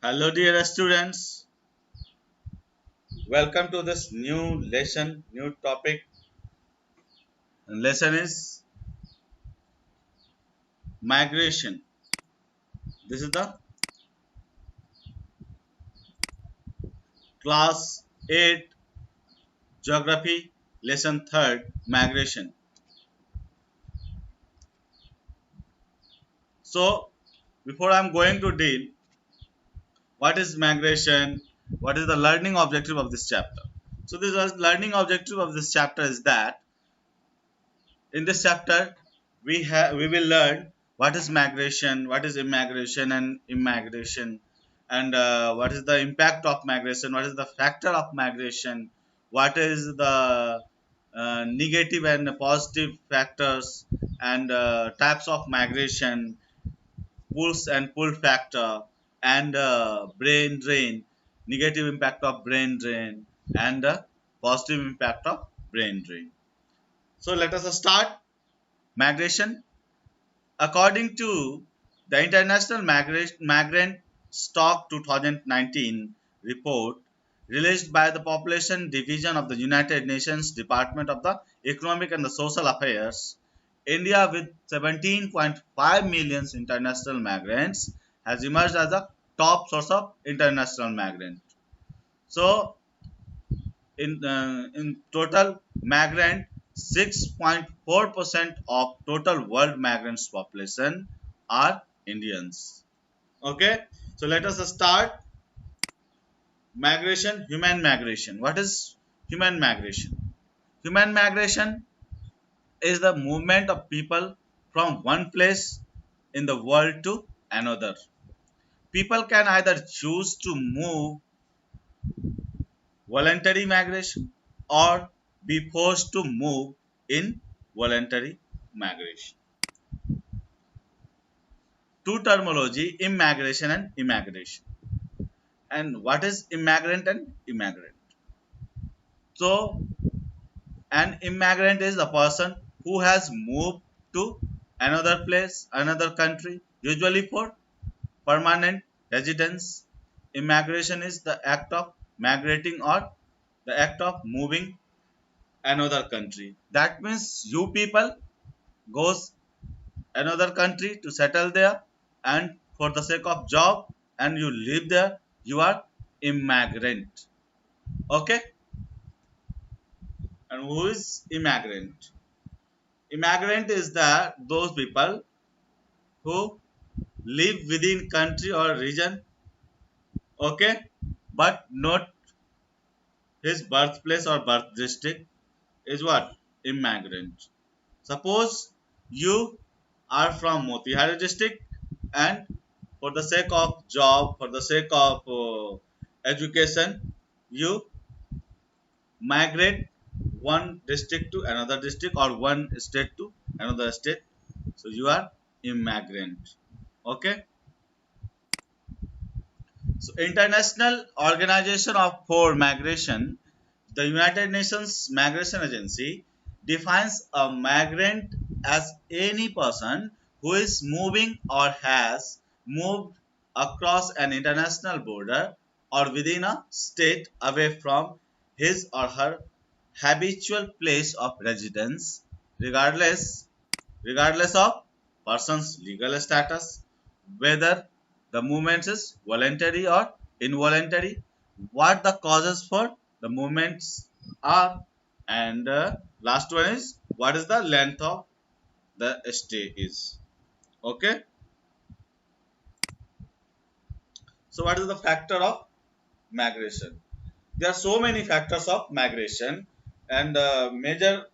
Hello, dear students. Welcome to this new lesson, new topic. Lesson is migration. This is the class 8 geography lesson 3rd migration. So, before I'm going to deal what is migration, what is the learning objective of this chapter. So, this learning objective of this chapter is that in this chapter we will learn what is migration, what is immigration and immigration, and what is the impact of migration, what is the factor of migration, what is the negative and positive factors, and types of migration, pulse and pull factor, and brain drain, negative impact of brain drain, and positive impact of brain drain. So let us start. Migration. According to the International Migrant Stock 2019 report released by the Population Division of the United Nations Department of the Economic and the Social Affairs, India with 17.5 million international migrants has emerged as a top source of international migrant. So, in total migrant 6.4% of total world migrants population are Indians. Okay, so let us start. Migration, human migration. What is human migration? Human migration is the movement of people from one place in the world to another. People can either choose to move voluntary migration or be forced to move in voluntary migration. Two terminology, immigration and immigration. And what is immigrant and immigrant? So, an immigrant is a person who has moved to another place, another country, usually for permanent residence. Immigration is the act of migrating or the act of moving another country. That means you people goes another country to settle there and for the sake of job and you live there, you are immigrant. Okay, and who is immigrant? Immigrant is the those people who live within country or region, okay, but not his birthplace or birth district is what? Immigrant. Suppose you are from Motihari district and for the sake of job, for the sake of education, you migrate one district to another district or one state to another state. So you are immigrant. Okay. So International Organization for Migration, the United Nations Migration Agency, defines a migrant as any person who is moving or has moved across an international border or within a state away from his or her habitual place of residence, regardless regardless of person's legal status, whether the movement is voluntary or involuntary, what the causes for the movements are, and last one is what is the length of the stay is. Okay, so what is the factor of migration? There are so many factors of migration, and major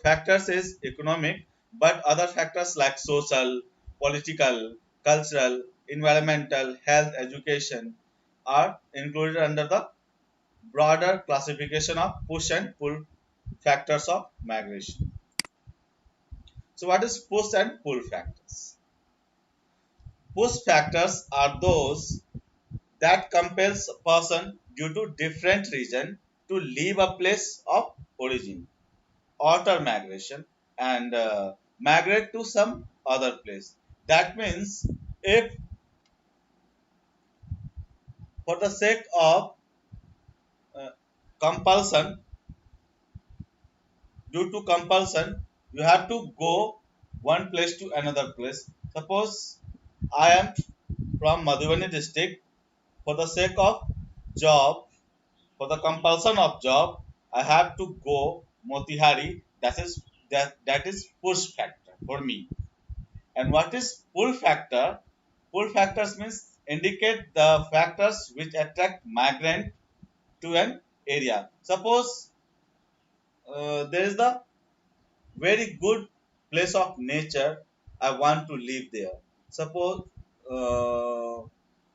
factors is economic, but other factors like social, political, cultural, environmental, health, education are included under the broader classification of push and pull factors of migration. So what is push and pull factors? Push factors are those that compels a person due to different reason to leave a place of origin, alter migration, and migrate to some other place. That means if For the sake of uh, compulsion, due to compulsion, you have to go one place to another place. Suppose I am from Madhubani district. For the sake of job, for the compulsion of job, I have to go Motihari. That is push factor for me. And what is pull factor? Pull factors means indicate the factors which attract migrant to an area. Suppose there is the very good place of nature. I want to live there. Suppose uh,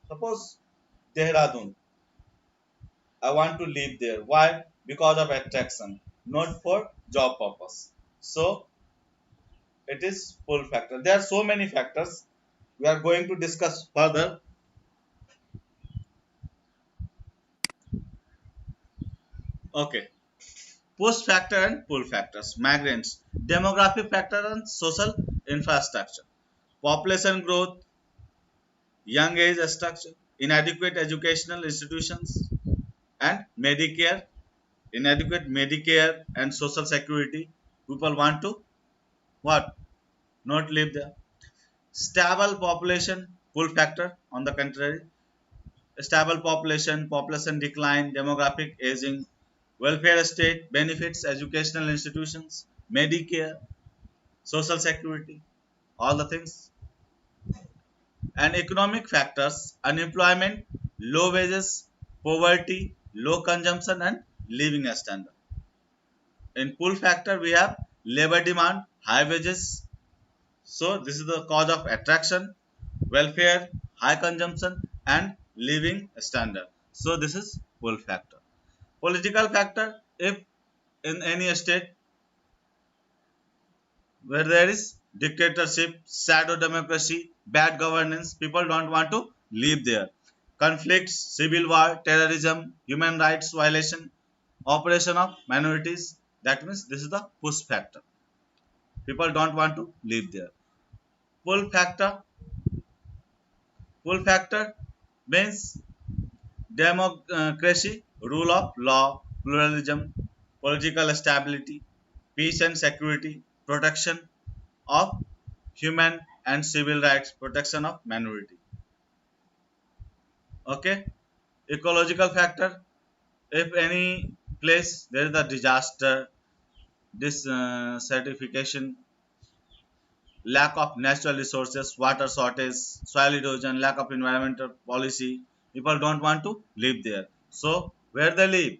suppose Dehradun. I want to live there. Why? Because of attraction, not for job purpose. So it is pull factor. There are so many factors. We are going to discuss further. Okay. Push factor and pull factors. Migrants. Demographic factor and social infrastructure. Population growth, young age structure, inadequate educational institutions, and Medicare, inadequate Medicare and social security. People want to what? Not live there. Stable population, pull factor. On the contrary, stable population, population decline, demographic aging, welfare state, benefits, educational institutions, Medicare, social security, all the things. And economic factors, unemployment, low wages, poverty, low consumption, and living standard. In pull factor, we have labor demand, high wages. So this is the cause of attraction, welfare, high consumption, and living standard. So this is pull factor. Political factor, if in any state where there is dictatorship, shadow democracy, bad governance, people don't want to live there. Conflicts, civil war, terrorism, human rights violation, oppression of minorities. That means this is the push factor. People don't want to live there. Pull factor, pull factor means democracy, rule of law, pluralism, political stability, peace and security, protection of human and civil rights, protection of minority. Okay. Ecological factor, if any place there is a disaster, certification, lack of natural resources, water shortage, soil erosion, lack of environmental policy, people don't want to live there. So where they live?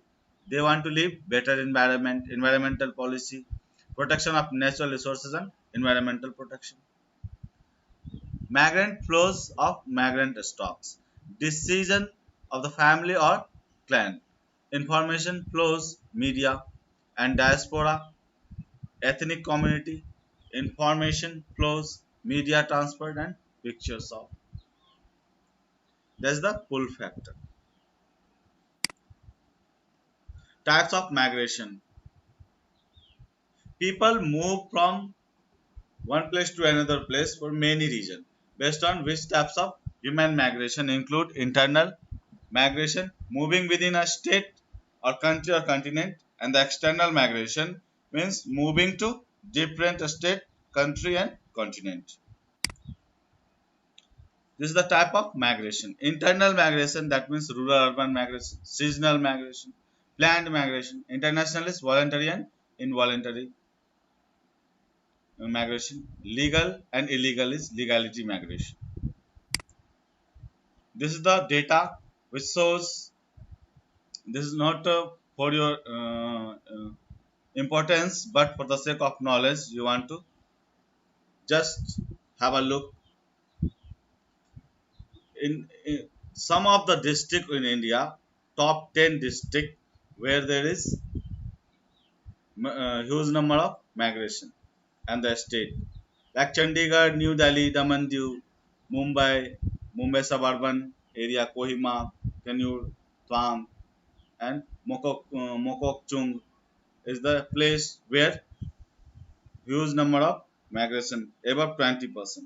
They want to live better environment, environmental policy, protection of natural resources and environmental protection. Migrant flows of migrant stocks, decision of the family or clan, information flows, media and diaspora, ethnic community, information flows, media transfer and pictures of. That's the pull factor. Types of migration. People move from one place to another place for many reasons. Based on which types of human migration include internal migration, moving within a state or country or continent, and the external migration means moving to different state, country, and continent. This is the type of migration. Internal migration, that means rural urban migration, seasonal migration, planned migration. International is voluntary and involuntary migration. Legal and illegal is legality migration. This is the data which shows. This is not for your importance, but for the sake of knowledge, you want to just have a look in some of the district in India, top 10 district where there is huge number of migration and the state like Chandigarh, New Delhi, Daman, Diu, Mumbai, Mumbai suburban area, Kohima, Kannur, Twang, and Mokokchung is the place where huge number of migration above 20%.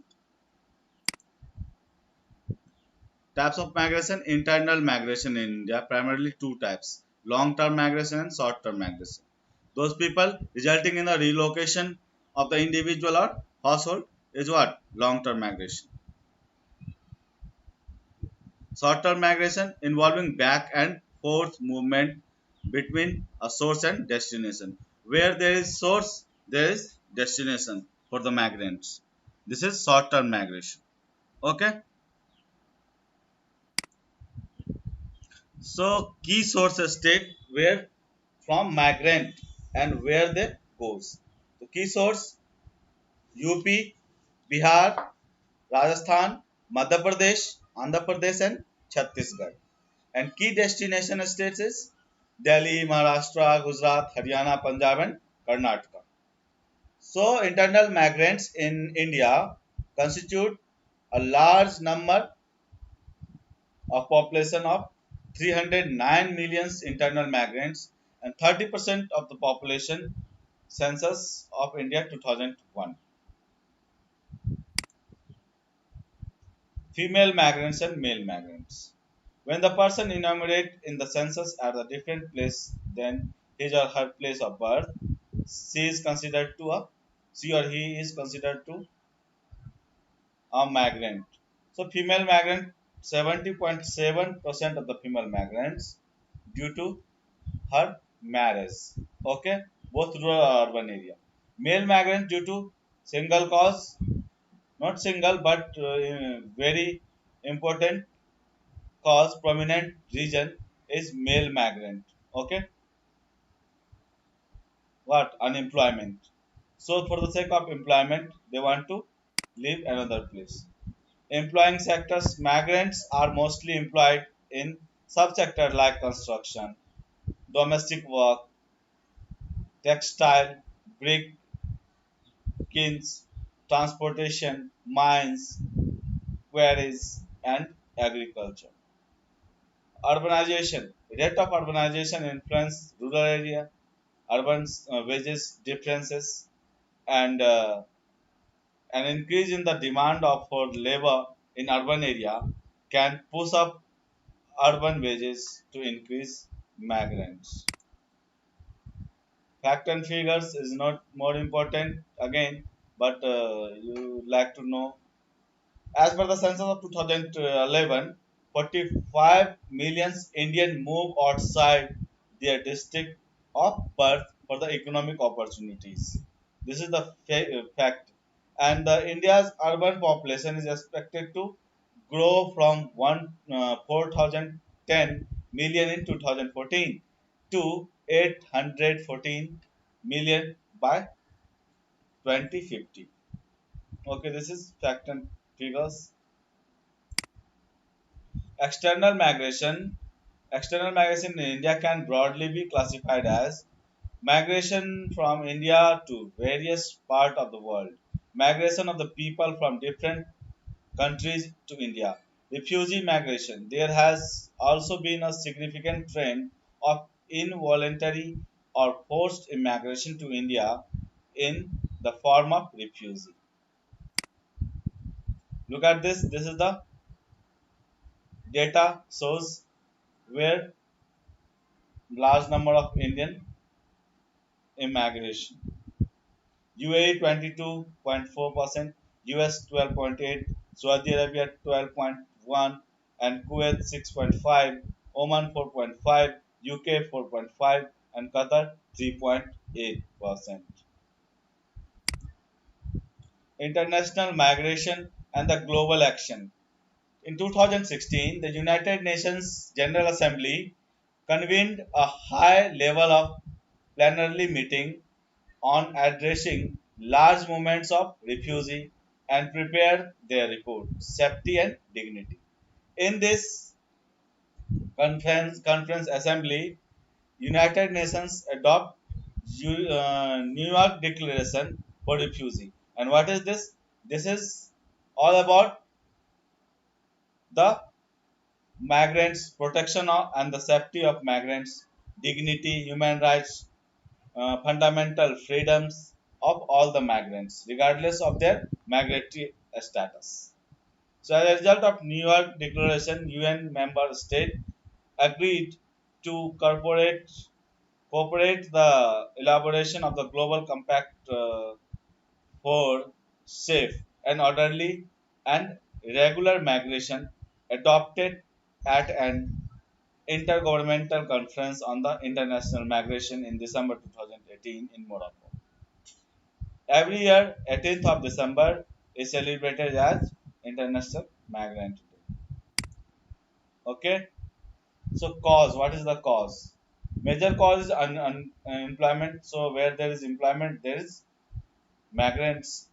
Types of migration, internal migration in India, primarily two types, long-term migration and short-term migration. Those people resulting in the relocation of the individual or household is what? Long-term migration. Short-term migration involving back and forth movement between a source and destination. Where there is source, there is destination for the migrants. This is short-term migration. Okay. So key sources state where from migrant and where they goes. So key source UP, Bihar, Rajasthan, Madhya Pradesh, Andhra Pradesh and Chhattisgarh. And key destination states is Delhi, Maharashtra, Gujarat, Haryana, Punjab and Karnataka. So internal migrants in India constitute a large number of population of 309 million internal migrants and 30% of the population census of India 2001. Female migrants and male migrants. When the person enumerated in the census at a different place than his or her place of birth, she or he is considered to a migrant. So female migrant 70.7% of the female migrants due to her marriage. Okay, both rural or urban area. Male migrant due to single cause, not single but very important cause, prominent reason is male migrant. Okay, what? Unemployment. So for the sake of employment, they want to leave another place. Employing sectors, migrants are mostly employed in subsectors like construction, domestic work, textile, brick, kilns, transportation, mines, quarries, and agriculture. Urbanization. Rate of urbanization influence rural area, urban wages differences, and an increase in the demand of for labor in urban area can push up urban wages to increase migrants. Fact and figures is not more important again, but you like to know. As per the census of 2011, 45 million Indian move outside their district of birth for the economic opportunities. This is the fact. And India's urban population is expected to grow from 4,010 million in 2014 to 814 million by 2050. Okay, this is fact and figures. External migration. External migration in India can broadly be classified as migration from India to various parts of the world, migration of the people from different countries to India, refugee migration. There has also been a significant trend of involuntary or forced immigration to India in the form of refugee. Look at this. This is the data shows where large number of Indian immigration. UAE 22.4%, US 12.8, Saudi Arabia 12.1, and Kuwait 6.5, Oman 4.5, UK 4.5, and Qatar 3.8%. International migration and the global action. In 2016, the United Nations General Assembly convened a high level of plenary meeting on addressing large movements of refugees and prepared their report, Safety and Dignity. In this conference assembly, United Nations adopt New York Declaration for Refugee. And what is this? This is all about the migrants, protection of, and the safety of migrants, dignity, human rights, fundamental freedoms of all the migrants, regardless of their migratory status. So as a result of New York Declaration, UN member state agreed to cooperate the elaboration of the Global Compact for safe and orderly and regular migration adopted at an intergovernmental conference on the international migration in December 2018 in Morocco. Every year, 18th of December is celebrated as International Migrant Day. Okay, so cause. What is the cause? Major cause is unemployment. So where there is employment, there is migrants.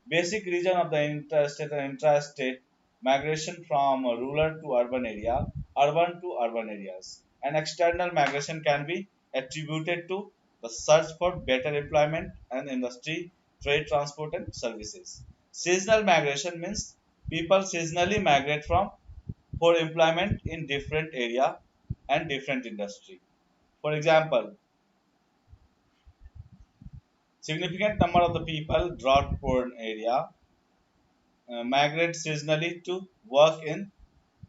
Basic region of the interstate and intrastate migration from a rural to urban area, urban to urban areas. And external migration can be attributed to the search for better employment and industry, trade, transport, and services. Seasonal migration means people seasonally migrate from for employment in different area and different industry. For example, significant number of the people drought prone area migrate seasonally to work in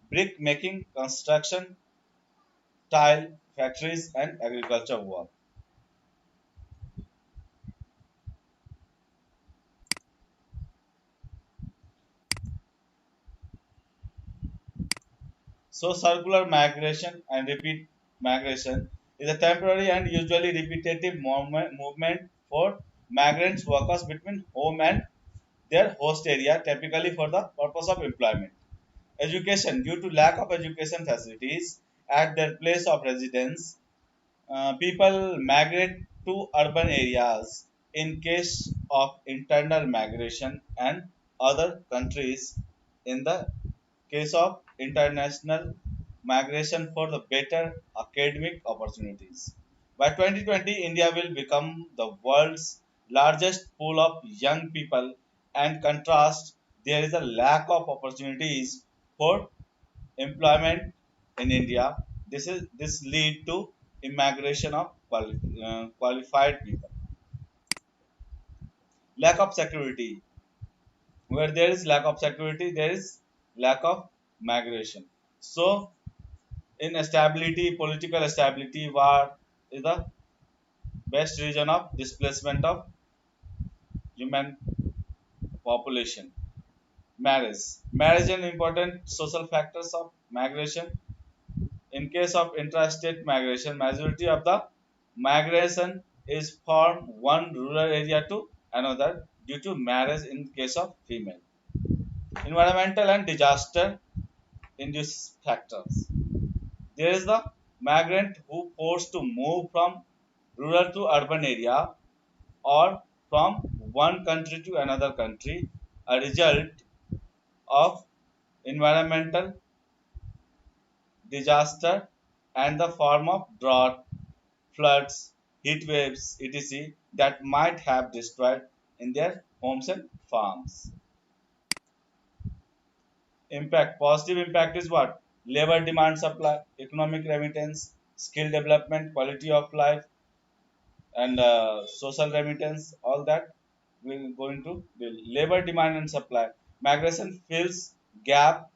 brick making, construction, tile factories, and agriculture work. So, circular migration and repeat migration is a temporary and usually repetitive movement for migrants workers between home and their host area, typically for the purpose of employment. Education. Due to lack of education facilities at their place of residence, people migrate to urban areas in case of internal migration and other countries in the case of international migration for the better academic opportunities. By 2020, India will become the world's largest pool of young people, and contrast, there is a lack of opportunities for employment in India. This lead to immigration of qualified people. Lack of security. Where there is lack of security, there is lack of migration. So, in stability, political stability, war is the best region of displacement of human population. Marriage. Marriage an important social factors of migration. In case of intrastate migration, majority of the migration is from one rural area to another due to marriage in case of female. Environmental and disaster induced factors. There is the migrant who forced to move from rural to urban area or from one country to another country, a result of environmental disaster and the form of drought, floods, heat waves, etc., that might have destroyed in their homes and farms. Impact. Positive impact is what? Labor demand supply, economic remittance, skill development, quality of life, and social remittance. All that will going to build. Labor demand and supply. Migration fills gap,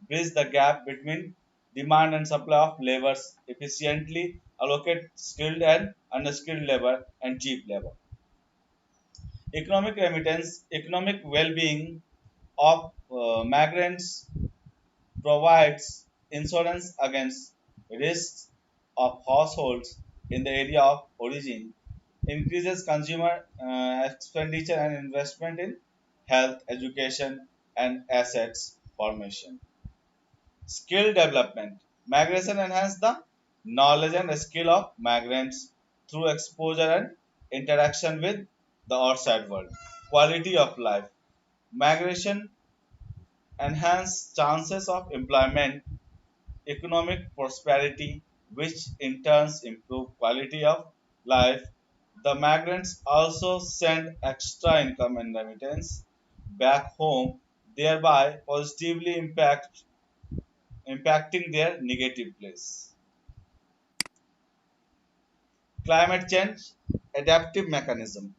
bridge the gap between demand and supply of labors efficiently, allocate skilled and unskilled labor and cheap labor. Economic remittance, economic well-being of migrants provides insurance against risks of households in the area of origin, increases consumer expenditure and investment in health, education, and assets formation. Skill development. Migration enhances the knowledge and skill of migrants through exposure and interaction with the outside world. Quality of life. Migration enhances chances of employment, economic prosperity, which in turn improve quality of life. The migrants also send extra income and remittance back home, thereby positively impacting their negative place. Climate change adaptive mechanism.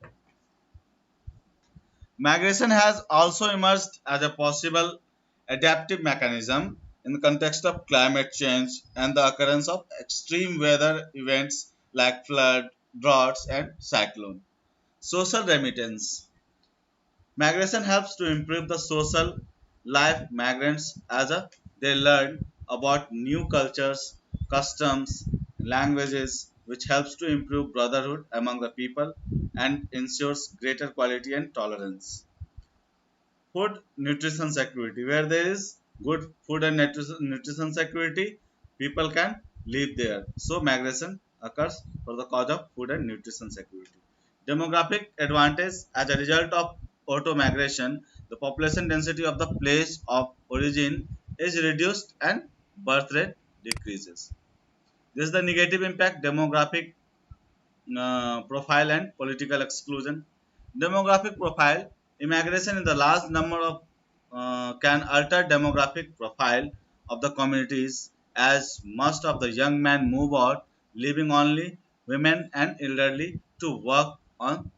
Migration has also emerged as a possible adaptive mechanism in the context of climate change and the occurrence of extreme weather events like flood, droughts, and cyclone. Social remittance. Migration helps to improve the social life migrants as they learn about new cultures, customs, languages, which helps to improve brotherhood among the people and ensures greater quality and tolerance. Food nutrition security. Where there is good food and nutrition security, people can live there. So migration occurs for the cause of food and nutrition security. Demographic advantage. As a result of auto migration, the population density of the place of origin is reduced and birth rate decreases. This is the negative impact. Demographic profile and political exclusion. Demographic profile. Immigration in the large number of can alter demographic profile of the communities, as most of the young men move out, leaving only women and elderly to work on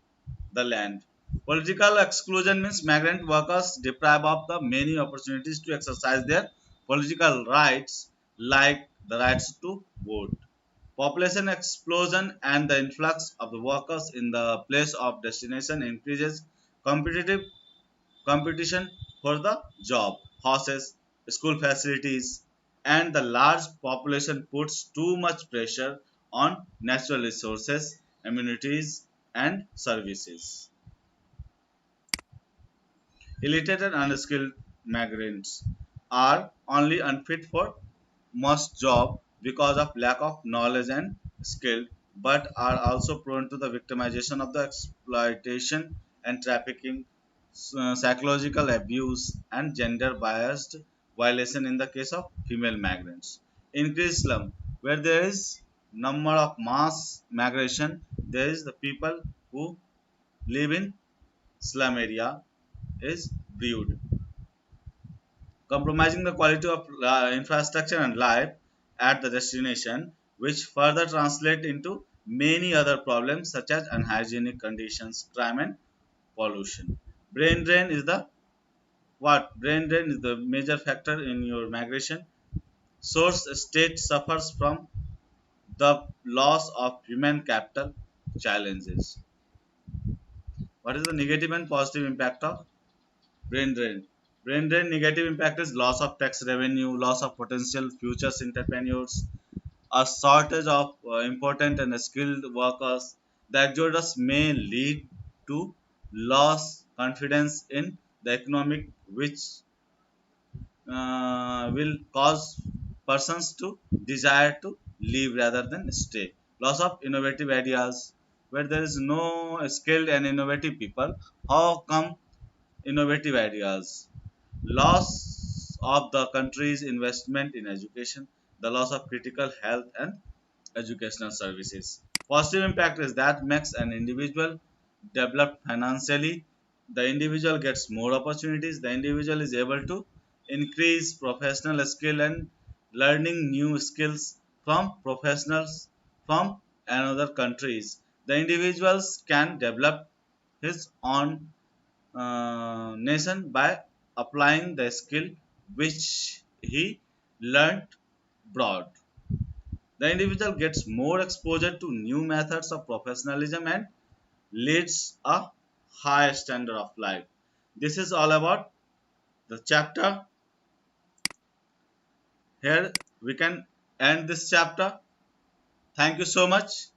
the land. Political exclusion means migrant workers deprived of the many opportunities to exercise their political rights, like the rights to vote. Population explosion and the influx of the workers in the place of destination increases competitive competition for the job, horses, school facilities, and the large population puts too much pressure on natural resources, amenities, and services. Illiterate and unskilled migrants are only unfit for most jobs because of lack of knowledge and skill, but are also prone to the victimization of the exploitation and trafficking, psychological abuse, and gender biased violation in the case of female migrants. Increased slum. Where there is number of mass migration, there is the people who live in slum area is brewed, compromising the quality of infrastructure and life at the destination, which further translate into many other problems such as unhygienic conditions, crime, and pollution. Brain drain is the what? Brain drain is the major factor in your migration. Source state suffers from the loss of human capital challenges. What is the negative and positive impact of brain drain? Brain drain negative impact is loss of tax revenue, loss of potential future entrepreneurs, a shortage of important and skilled workers. The exodus may lead to loss confidence in the economic, which will cause persons to desire to leave rather than stay. Loss of innovative ideas. Where there is no skilled and innovative people, how come innovative ideas? Loss of the country's investment in education, the loss of critical health and educational services. Positive impact is that makes an individual develop financially. The individual gets more opportunities. The individual is able to increase professional skill and learning new skills from professionals from another countries. The individuals can develop his own nation by applying the skill which he learnt abroad. The individual gets more exposure to new methods of professionalism and leads a higher standard of life. This is all about the chapter. Here we can end this chapter. Thank you so much.